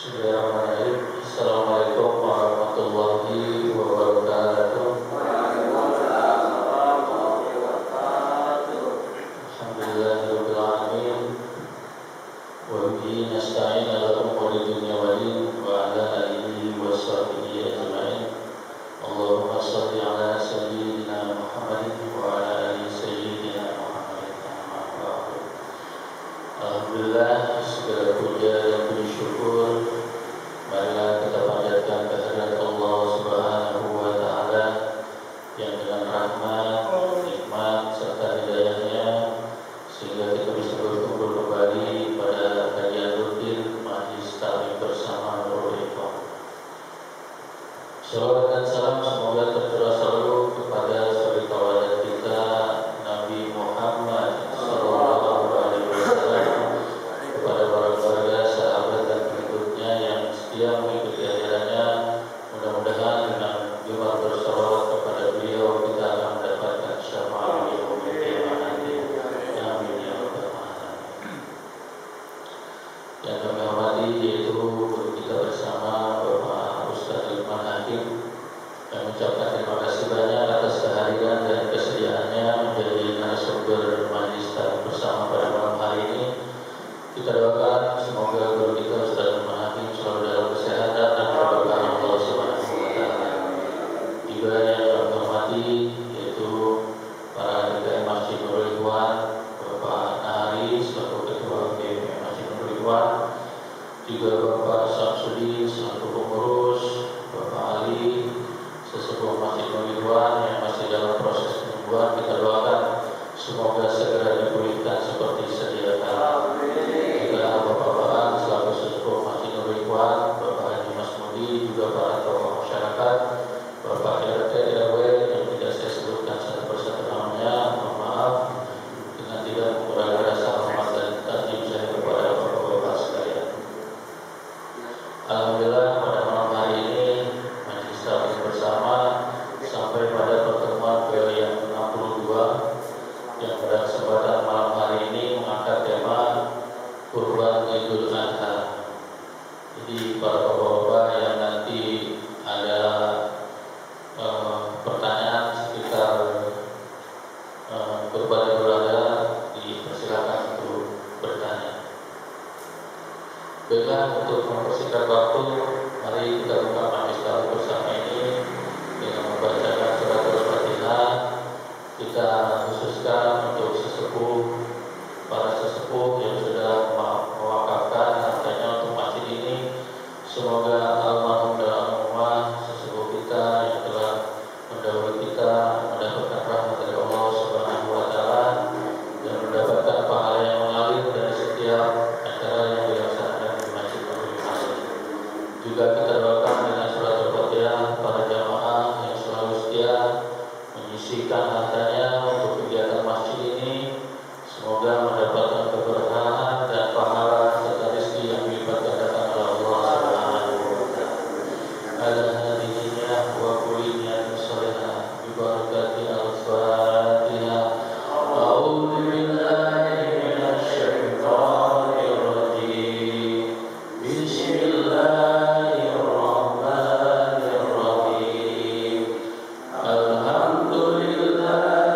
Bismillahirrahmanirrahim. Assalamualaikum warahmatullahi wabarakatuh. Alhamdulillahirabbil alamin. Wa bihi nasta'in ala umuri dunya wad din wa ala alihi wa sahbihi ajma'in. Allahumma shalli ala sayyidina Muhammadin wa ala ali sayyidina Muhammadin. Alhamdulillah, segala puja dan puji syukur marilah kita panjatkan kehadirat Allah Subhanahu wa taala yang dengan rahmat, nikmat serta hidayahnya sehingga kita bisa berkumpul kembali pada kajian rutin Majelis Ta'lim bersama Nurul Ikhwan. Salawat dan salam semoga tercurah selalu kepada suri tauladan kita Nabi Muhammad sallallahu alaihi wasallam, kepada para keluarga, sahabat dan pengikutnya yang setia mengikuti ajarannya. Mudah-mudahan dengan jumlah bersalawat kepada beliau kita akan mendapatkan syafaat di yaumil qiyamah nanti. Amin ya rabbal alamin. Yang kami hormati yaitu guru kita bersama Bapak Ustaz Lukman Hakim. Kami ucapkan terima kasih banyak atas kehadiran dan kesediaannya menjadi narasumber Majelis Ta'lim bersama pada malam hari ini. Kita doakan semoga guru kita Ustaz Lukman Hakim selalu dalam kesehatan dan keberkahan Allah Subhanahu wa taala. Juga yang kami hormati yaitu para DKM Masjid Nurul Ikhwan, Bapak Nahari selaku Ketua DKM Masjid Nurul Ikhwan, juga Bapak Samsudin selaku pengurus, Bapak Ali sesepuh Masjid Nurul Ikhwan yang masih dalam proses penyembuhan. Kita doakan semoga segera dipulihkan seperti sedia kala. Juga Bapak-bapak selaku sesepuh Masjid Nurul Ikhwan, Bapak Haji Mas Mudi, juga para tokoh masyarakat, Bapak RT RW yang tidak saya sebutkan satu persatu namanya, mohon maaf dengan tidak mengurangi rasa hormat dan takdim saya kepada Bapak-bapak sekalian. Alhamdulillah pada malam hari ini Majelis Ta'lim bersama sampai pada pertemuan ke yang 62 yang pada kesempatan malam hari ini mengangkat tema Kurban Idul Adha. Jadi para bapak-bapak yang nanti ada pertanyaan sekitar kurban Idul Adha dipersilakan untuk bertanya. Baiklah, untuk mempersingkat waktu, mari kita buka Majelis Ta'lim bersama ini dengan membacakan surat Al-Fatihah. Kita khususkan untuk para sesepuh yang sudah mewakafkan hartanya untuk masjid ini. Semoga almarhum dan almarhumah sesepuh kita yang telah mendahului kita mendapatkan rahmat dari Allah Subhanahu wa taala dan mendapatkan pahala yang mengalir dari setiap acara yang dilaksanakan di masjid Nurul Ikhwan. Juga kita doakan dengan surat Al-Fatihah para jamaah yang selalu setia menyisihkan hartanya untuk kegiatan masjid ini. Semoga mendapatkan keberkahan dan pahala serta rezeki yang dilipat gandakan oleh Allah Subhanahu wa taala. Ala hadhihi wa kulli niyatin shalihah bi barakati al-Fatihah. A'udzu billahi minasy syaithanir rajim. Bismillahirrahmanirrahim. Alhamdulillah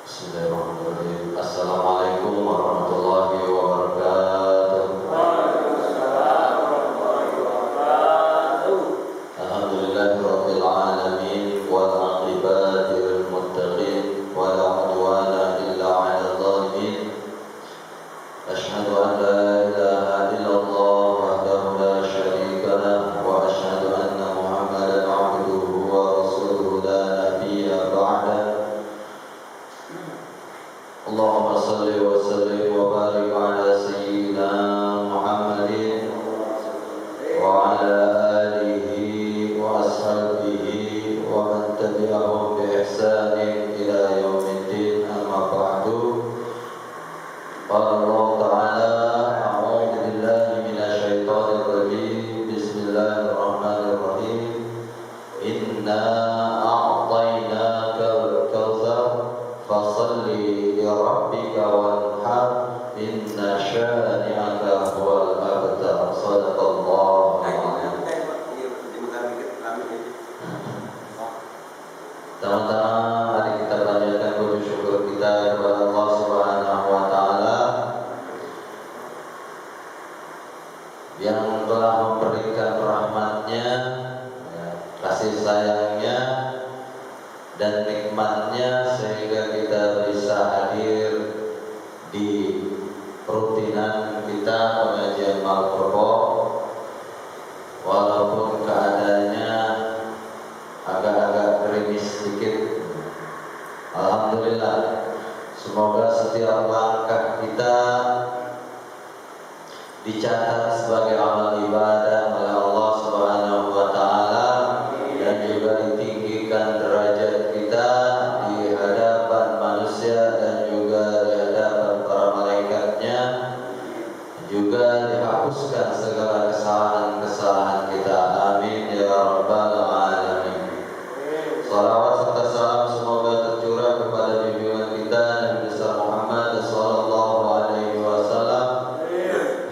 Bismillahirrahmanirrahim. Assalamualaikum warahmatullahi wabarakatuh. Waalaikumsalam warahmatullahi wabarakatuh. Alhamdulillahirabbil alamin wal aqibatu lil muttaqin wa la udwana illa 'alal zalimin. Asyhadu an la ilaha illallah wahdahu la syarika lahu wa asyhadu anna Muhammadan 'abduhu wa rasuluhu la nabiyya ba'da. Allahumma salli wa sallim wa barik ala sayyidina Muhammadin wa ala alihi wa ashabihi wa man tabi'ahum bi ihsanin ila yaumiddin, amma ba'du. Qala Allah ta'ala, a'udzu billahi minasy syaithanir rajim. Bismillahirrahmanirrahim. Inna a'tainakal kautsar fasalli li rabbika wanhar inna syani'aka huwal abtar. Shadaqallahu a'lam. Teman-teman, mari kita panjatkan puji syukur kita kepada Allah Subhanahu wa taala yang telah memberikan rahmatnya, kasih sayangnya dan nikmatnya sehingga kita bisa hadir di rutinan kita pengajian Malpurbo, walaupun keadaannya agak-agak gerimis sedikit. Alhamdulillah, semoga setiap langkah kita dicatat sebagai amal ibadah oleh Allah Subhanahu wa taala dan juga ditinggikan derajat kita di hadapan manusia dan juga di hadapan para malaikatnya, juga dihapuskan segala kesalahan-kesalahan kita. Amin ya rabbal alamin. Salawat serta salam semoga tercurah kepada junjungan kita Nabi besar Muhammad sallallahu alaihi wasallam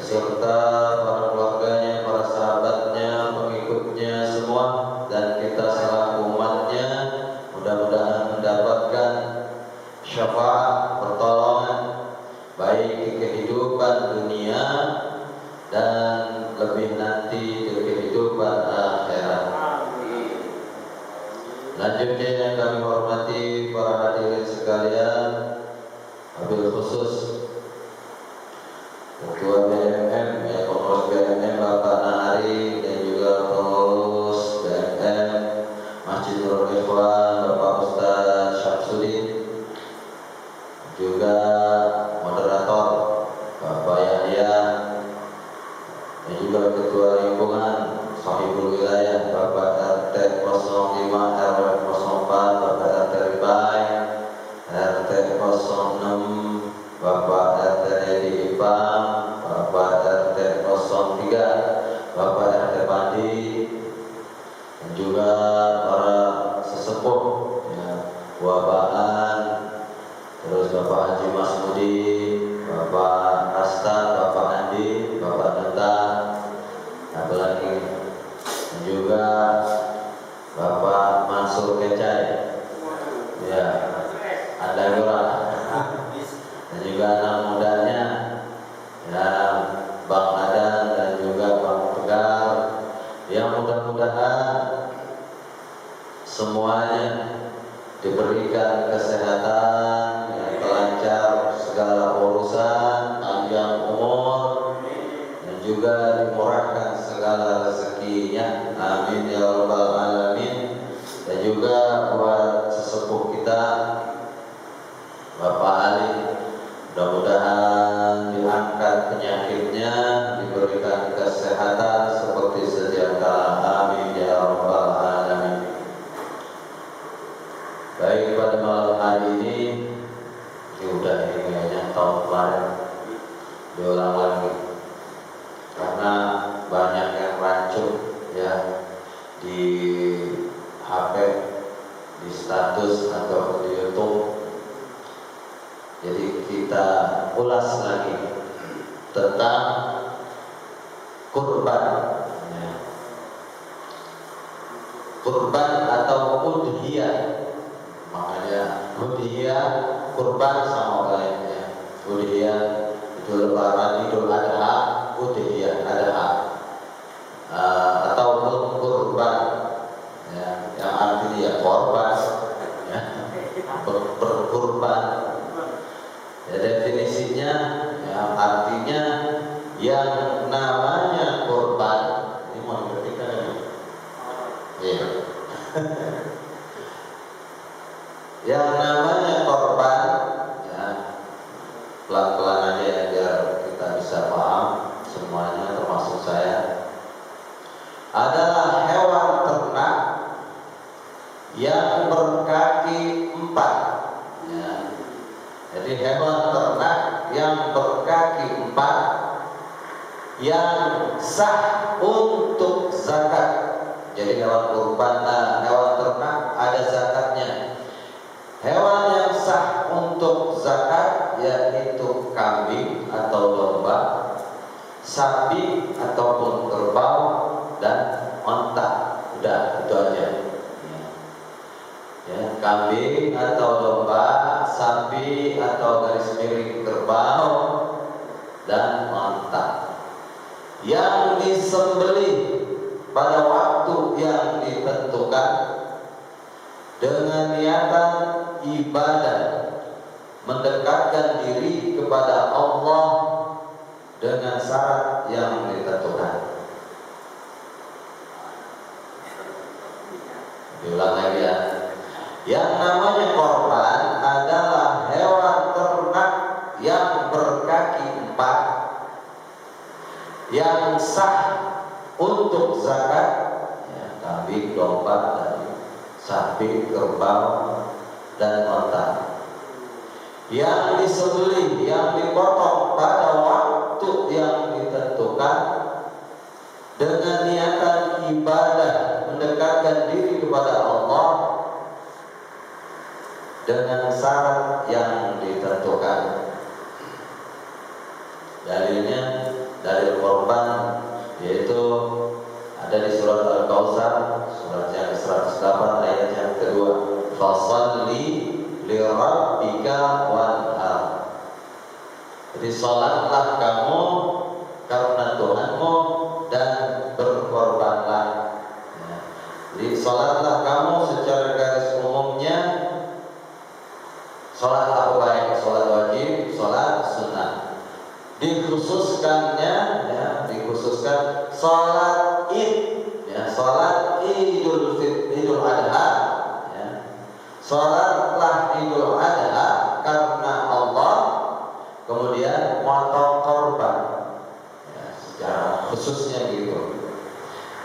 serta para keluarganya, para sahabatnya, pengikutnya semua, dan kita selaku umatnya mudah-mudahan mendapatkan syafaat pertolongan baik di kehidupan dunia dan lebih nanti di kehidupan akhirat. Lanjutnya yang kami hormati para hadirin sekalian, wabil khusus Ketua BMM, ya, pengurus BMM Bapak Nahari, dan juga pengurus BMM Masjid Nurul Ikhwan Bapak Ustaz Syamsuddin, juga moderator Bapak Yahya, dan juga Ketua Lingkungan Sahibul Wilayah Bapak RT 05 RW 04 Bapak RT Ribai, RT 06 Bapak RT Dedi Ipang, Bapak RT 03 Bapak RT Padi, dan juga para sesepuh, ya, Wabaan, terus Bapak Haji Masmudi, Bapak Asta, Bapak Andi, Bapak Neta, apalagi, dan juga Bapak Mansur Kecai, ya, Anda Yura, dan juga anak mudanya, ya, Bang Adan dan juga Bang Tegar, yang mudah-mudahan semuanya diberikan kesehatan, yang lancar segala urusan, panjang umur, dan juga dimurahkan segala rezekinya. Amin ya rabbal alamin. Dan juga buat sesepuh kita Bapak Ali, mudah-mudahan diangkat penyakitnya, diberikan kesehatan seperti sedia kala. Amin ya rabbal alamin. Baik, pada malam hari ini udah ini kayaknya tahun kemarin diulang lagi karena banyak yang racun, ya, di HP, di status atau di YouTube. Jadi kita ulas lagi tentang kurban, ya. Kurban atau udhiyah, makanya Udhiyah kurban sama lainnya. Udhiyah itu lebaran Idul Adha, udhiyah adha ataupun kurban ya, yang artinya ya korban ya, berkurban ya, definisinya ya, artinya yang namanya kurban ini mau diketikkan ya. Yang namanya korban ya, pelan-pelan aja ya biar kita bisa paham semuanya termasuk saya, adalah hewan ternak yang berkaki 4 ya. Jadi hewan ternak yang berkaki 4 yang sah untuk zakat. Jadi hewan kurban, hewan ternak ada zakatnya. Hewan yang sah untuk zakat yaitu kambing atau domba, sapi ataupun kerbau, dan onta. Udah, itu aja. Ya, kambing atau domba, sapi atau garis miring kerbau, dan onta yang disembelih pada waktu yang ditentukan dengan niatan ibadah, mendekatkan diri kepada Allah dengan syarat yang ditentukan. Diulang lagi ya. Yang namanya korban adalah hewan ternak yang berkaki 4 yang sah untuk zakat ya, kambing, domba, sapi, kerbau, dan onta yang disembelih, yang dipotong pada waktu yang ditentukan dengan niatan ibadah, mendekatkan diri kepada Allah dengan syarat yang ditentukan. Dalilnya dalil korban yaitu ada di surat Al-Kautsar, surat yang 108 ayat yang kedua, fasalli lirabbika wanhar. Jadi salatlah kamu karena Tuhanmu dan berkorbanlah ya. Jadi salatlah kamu secara garis umumnya, salat apa baik, salat wajib, salat sunnah. Dikhususkannya ya, dikhususkan salat Id ya, salat Idul Adha ya. Salatlah Idul Adha karena Allah, kemudian motong korban ya, secara khususnya gitu.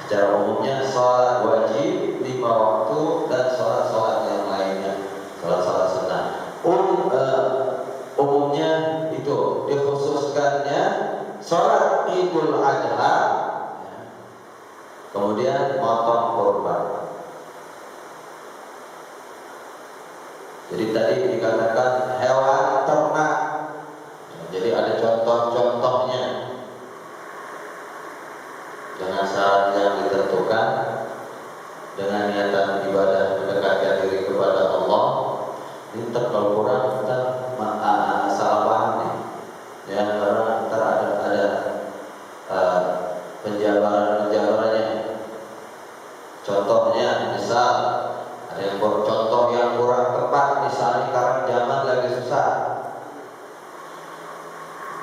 Secara umumnya salat wajib 5 waktu dan salat-salat yang lainnya, salat-salat sunnah. Umumnya itu dikhususkannya salat Idul Adha ya, kemudian motong korban. Jadi tadi dikatakan hewan ternak ya, jadi ada contoh-contohnya dengan syarat yang ditentukan, dengan niatan ibadah mendekatkan diri kepada Allah. Ini kalau kurang kita salah paham nih ya, karena ntar ada penjabarannya. Contohnya misal ada yang contoh yang kurang tepat, misalnya sekarang zaman lagi susah,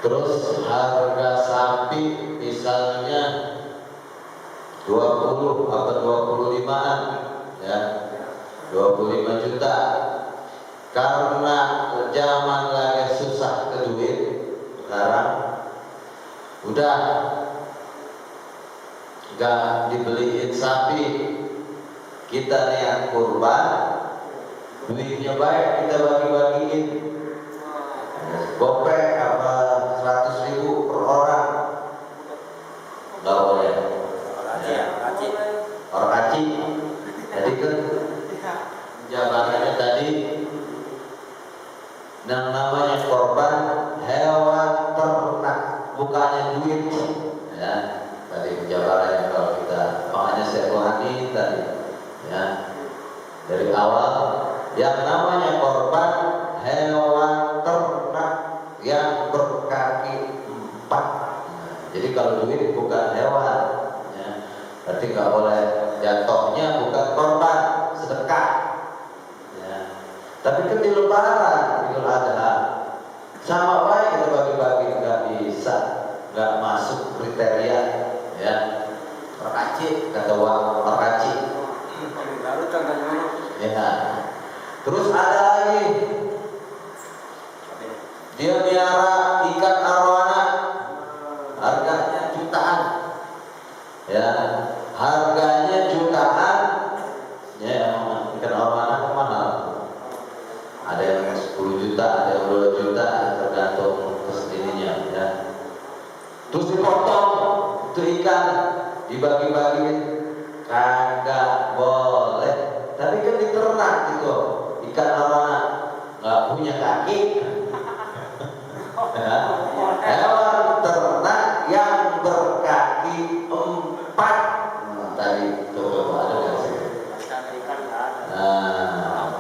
terus harga sapi misalnya 20 atau 25-an ya, 25 juta. Karena zaman lagi susah ke duit sekarang, udah gak dibeliin sapi, kita niat kurban, duitnya baik kita bagi-bagiin, gopek apa 100.000 per orang, gak boleh orang haji. Jadi kan jabarannya tadi, yang namanya korban hewan ternak, bukannya duit ya. Tadi penjabarannya kalau kita, makanya saya rohani tadi ya, dari awal yang namanya korban Lebaran, Idul Adha, sama baik kita bagi-bagi nggak bisa, nggak masuk kriteria, ya. Perkacik kata orang perkacik. Ya. Terus ada lagi, dia miara ikan arowana, harganya jutaan, ya. Harganya jutaan, ya. Ikan arowana kan mahal. Ada yang 10 juta, ada yang 2 juta, tergantung kesininya, ya. Terus dipotong itu ikan, dibagi-bagi, kagak boleh. Tapi kan diternak gitu, ikan arowana nggak punya kaki. Ya. Hewan ternak yang berkaki 4. Tadi tuh ada nggak sih? Nah,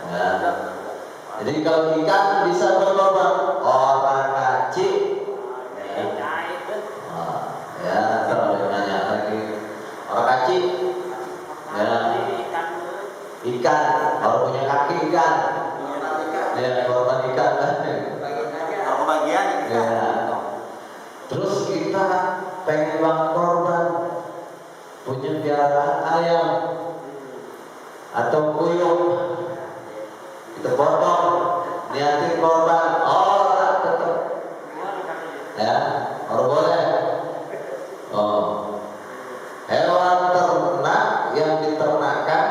ya. Jadi kalau ikan bisa berlobang, orang kacik, ya, terus nanya lagi, orang kacik, ya, ikan, kalau punya kaki ikan, ya, korban ikan kan, ya. Terus kita pengen bang korban, punya piara ayam atau kuyung, kita potong, niatin korban, orang tetap, ya, orang boleh. Hewan ternak yang diternakan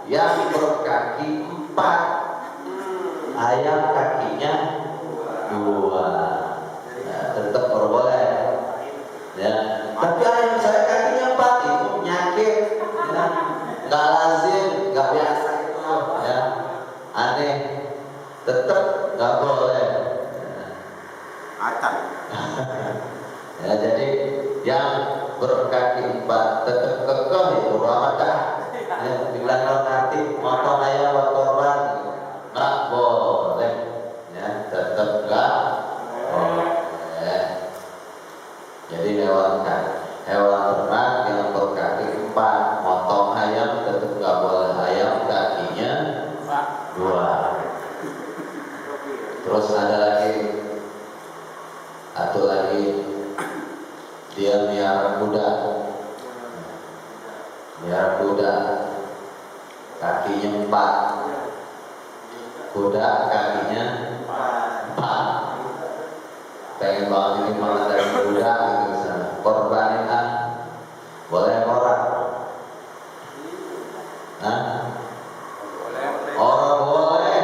yang berkaki 4, ayam kakinya 2, ya, tetap orang boleh, ya. Tapi ayam saya kakinya 4 itu penyakit, ya. Nggak lazim, nggak biasa itu, ya. Aneh, tetap nggak boleh, ya. Jadi yang berkaki 4 tetap kekeh itu Ramadan, ya. Bilang kalau nanti motong ayam buat korban nggak boleh, ya. Tetap nggak boleh. Jadi hewan ternak yang berkaki 4, motong ayam tetap nggak boleh, ayam kakinya 2. Terus ada lagi, satu lagi, dia miara kuda, kakinya 4, kuda kakinya 4, pengen banget ini malah dari kuda gitu misalnya, korbanin boleh orang, orang boleh.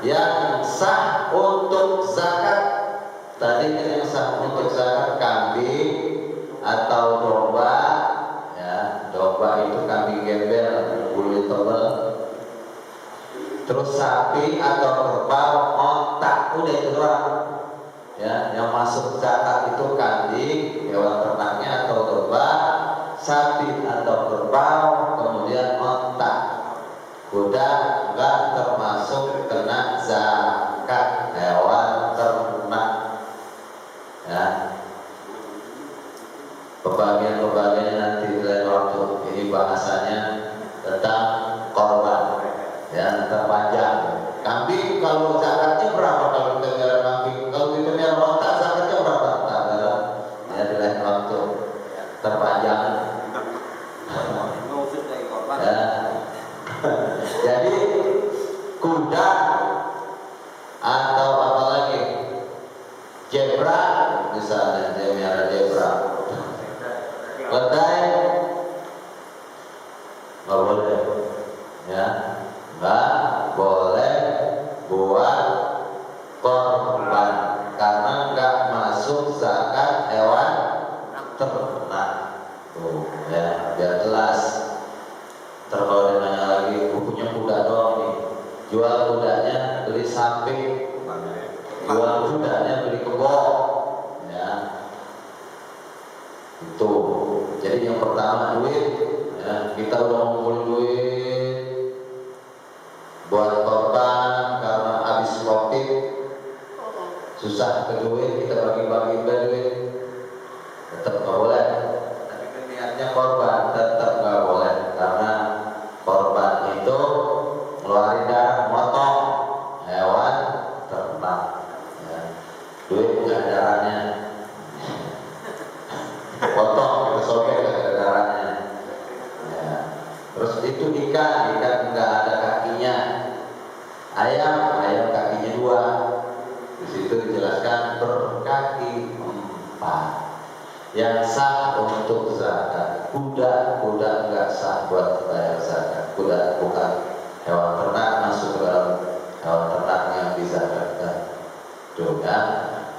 Yang sah untuk zakat, tadi kan yang sah untuk zakat kambing atau domba, ya. Domba itu kambing gembel, bulu tebal. Terus sapi atau kerbau, ontak, udah itu doang, ya. Yang masuk zakat itu kambing, hewan ternaknya atau domba, sapi atau kerbau, kemudian ontak. Kuda enggak termasuk kena zakat, hewan ternak, ya. Pembagian-pembagiannya nanti di lain waktu. Ini bahasanya tentang korban, ya, terpanjang. Kambing kalau zakatnya berapa kalau kita miara kambing? Kalau kita miara ontak zakatnya berapa? Tak ada, ya, di lain waktu. Terpanjang. Ya. Jadi kuda atau apa lagi, zebra misalnya, dia miara zebra, keledai nggak boleh, ya, nggak boleh buat korban karena nggak masuk zakat hewan ternak. Tuh, ya, biar jelas. Terlalu nanya lagi, bukunya kuda doang nih, jual kudanya beli sapi, jual kudanya beli kebo, ya. Itu. Jadi yang pertama duit, ya, kita udah ngumpulin duit buat korban karena habis COVID susah ke duit, kita bagi-bagi duit, tetap nggak boleh. Tapi kan niatnya korban, tetap nggak boleh karena korban itu ngeluarin darah, motong, Ayam kakinya 2. Di situ dijelaskan berkaki 4. Yang sah untuk zakat. Kuda enggak sah buat bayar zakat. Kuda bukan hewan ternak, masuk ke dalam hewan ternak yang dizakatkan. Tuh kan,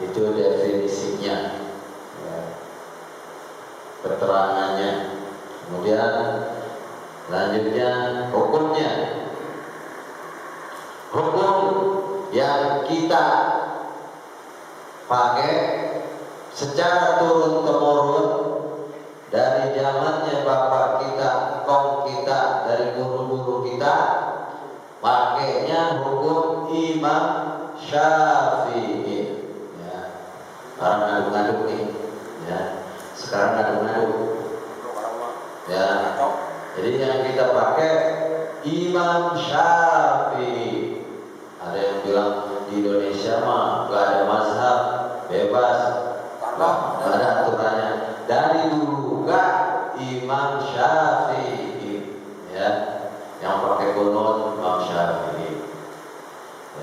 itu definisinya, ya, keterangannya. Kemudian selanjutnya hukumnya. Hukum yang kita pakai secara turun-temurun dari zamannya bapak kita, kaum kita, dari guru-guru kita, pakainya hukum Imam Syafi'i. Ya. Orang ngaduk-ngaduk nih, ya. Sekarang ngaduk-ngaduk. Ya. Jadi yang kita pakai Imam Syafi'i. Ada yang bilang di Indonesia mah gak ada mazhab, bebas. Nggak ada aturannya. Dari dulu kan Imam Syafi'i, ya, yang pakai kunut Imam Syafi'i,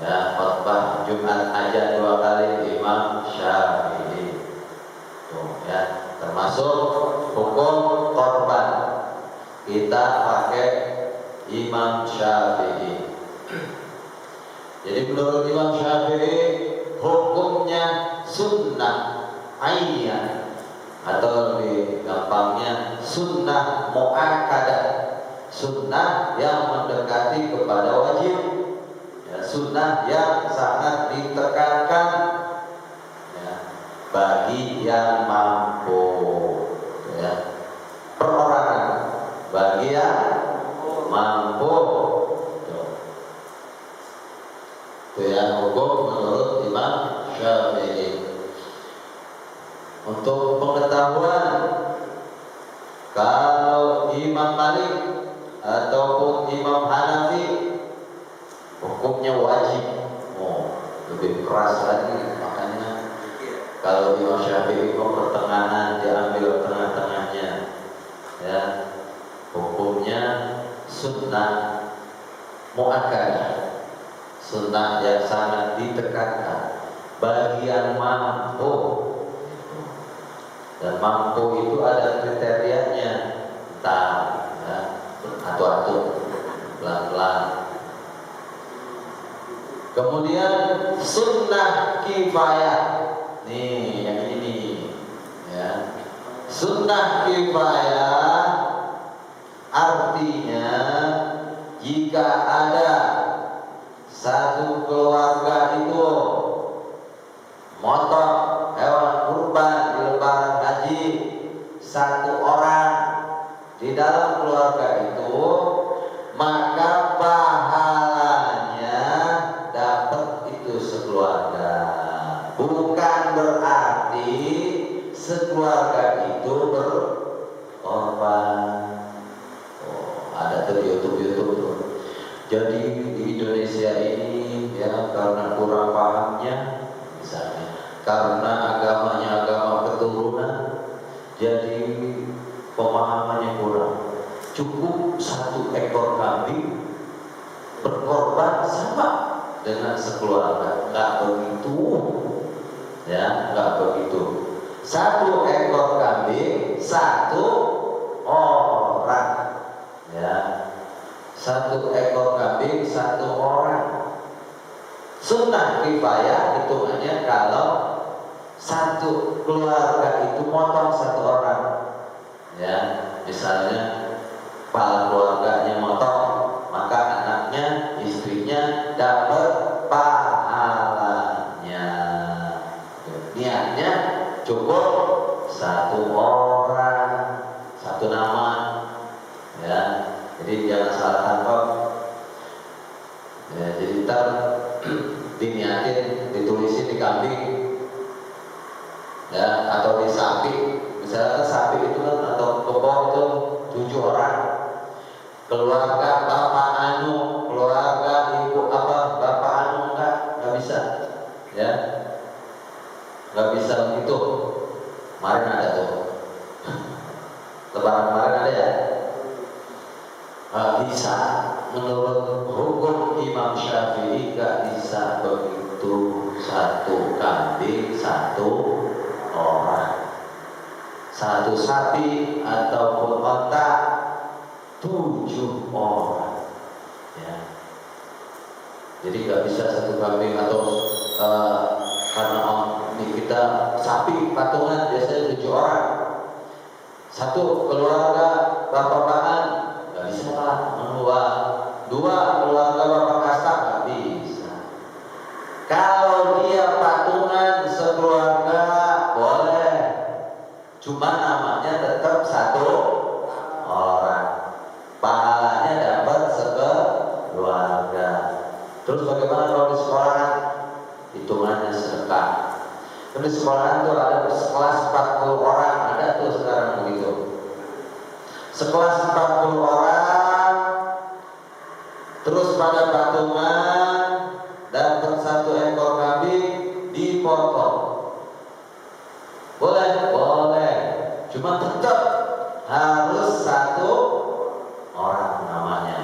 ya, khutbah Jumat aja 2 kali Imam Syafi'i. Tuh, ya, termasuk hukum korban kita pakai Imam Syafi'i. Jadi menurut Imam Syafi'i hukumnya sunnah ainiyah, atau lebih gampangnya sunnah muakkadah, sunnah yang mendekati kepada wajib, ya, sunnah yang sangat ditekankan, ya, bagi yang mampu, ya, perorangan, bagi yang mampu. Itu yang hukum menurut Imam Syafi'i. Untuk pengetahuan, kalau Imam Malik ataupun Imam Hanafi hukumnya wajib. Oh, lebih keras lagi. Makanya kalau Imam Syafi'i kok pertengahan, diambil tengah-tengahnya, ya, hukumnya sunnah muakkadah, sunnah yang sangat ditekankan bagi yang mampu. Dan mampu itu ada kriterianya, entar, ya, atur-atur, pelan-pelan. Kemudian sunnah kifayah, nih yang ini, ya, sunnah kifayah artinya jika ada satu keluarga itu motong hewan kurban di lebaran haji, 1 orang di dalam keluarga itu, maka pahalanya dapat itu sekeluarga. Bukan berarti sekeluarga itu berkorban. Oh, ada tuh YouTube tuh. Jadi di Indonesia ini, ya, karena kurang pahamnya, misalnya karena agamanya agama keturunan, jadi pemahamannya kurang. Cukup 1 ekor kambing berkorban sama dengan sekeluarga. Nggak begitu, ya, nggak begitu. 1 ekor kambing 1 orang, ya, 1 ekor kambing 1 orang. Sunnah kifayah hitungannya kalau 1 keluarga itu motong 1 orang, ya, misalnya kepala keluarganya motong, maka anaknya, istrinya dapat pahalanya. Niatnya cukup 1 orang, 1 nama, ya. Jadi jangan salah tangkap, ya. Jadi ntar diniatin, ditulisin di kambing, ya, atau di sapi. Misalnya sapi itu kan, atau kebo itu 7 orang. Keluarga bapak anu, keluarga ibu apa, bapak anu, nggak bisa, ya, nggak bisa begitu. Kemarin ada tuh, lebaran kemarin ada, ya, nggak bisa. Menurut hukum Imam Syafi'i untuk satu kambing satu orang, satu sapi ataupun onta 7 orang. Ya. Jadi nggak bisa satu kambing atau karena ini kita sapi patungan biasanya 7 orang, satu keluarga bapak-bapakan nggak bisa lah, dua keluarga bapak kasta nggak bisa. Kalau dia patungan sekeluarga boleh, cuma namanya tetap satu orang, pahalanya dapat sekeluarga. Terus bagaimana kalau di sekolahan? Hitungannya sedekah. Di sekolahan tuh ada sekelas 40 orang, ada tuh sekarang begitu. Sekelas 40 orang, terus pada patungan dapat 1 ekor kambing dipotong. Boleh, boleh. Cuma tetap harus 1 orang namanya.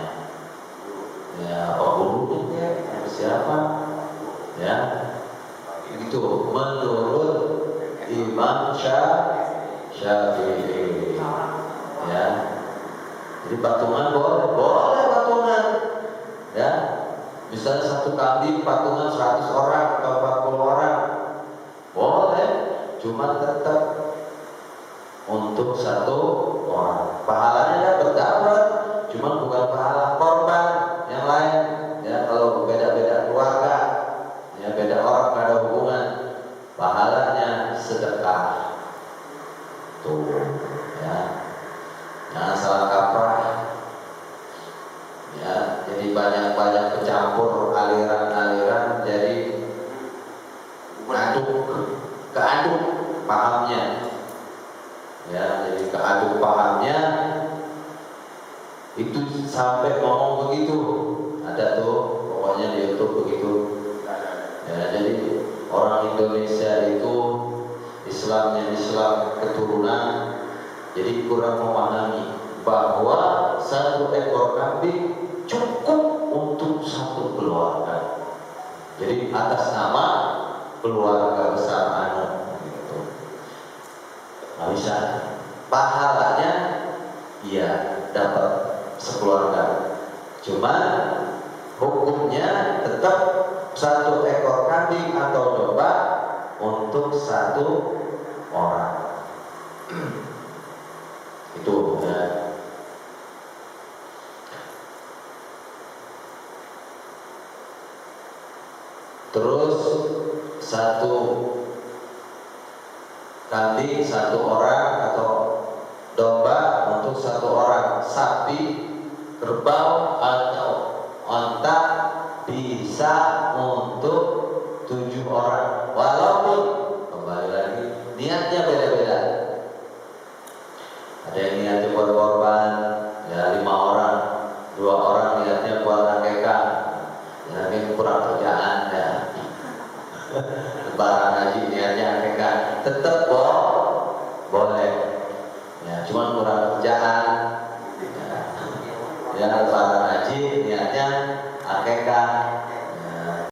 Ya, Pak Guru ya, siapa? Ya, itu menurut Imam Syafi'i. Ya, jadi patungan boleh, boleh patungan. Ya, misalnya 1 kambing patungan 100 orang atau 40 orang, boleh. Cuma tetap untuk 1 orang. Pahalanya dapat, cuma bukan pahala korban yang lain. Ya, kalau beda-beda keluarga, ya beda orang, gak ada hubungan, pahalanya sedekah. Tuh, ya. Jangan salah kaprah. Ya, jadi banyak-banyak kecampur aliran-aliran, jadi keaduk pahamnya. Ya, jadi keaduk pahamnya itu sampai ngomong begitu. Ada tuh, pokoknya di YouTube begitu. Ya, jadi orang Indonesia itu Islamnya Islam keturunan, jadi kurang memahami bahwa 1 ekor kambing cukup untuk 1 keluarga. Jadi atas nama keluarga besar gitu. Nggak bisa. Pahalanya iya dapat sekeluarga. Cuma hukumnya tetap 1 ekor kambing atau domba untuk 1 orang. Itu ya. Terus 1 kambing 1 orang atau domba untuk 1 orang, sapi, kerbau atau onta bisa untuk 7 orang, walaupun kembali lagi niatnya beda-beda. Ada yang niatnya buat korban, ya 5 orang, 2 orang niatnya buat akekah, ya ini kurang kerjaan ya. Lebaran haji niatnya akekah, tetap boleh, ya cuma kurang kerjaan. Ya lebaran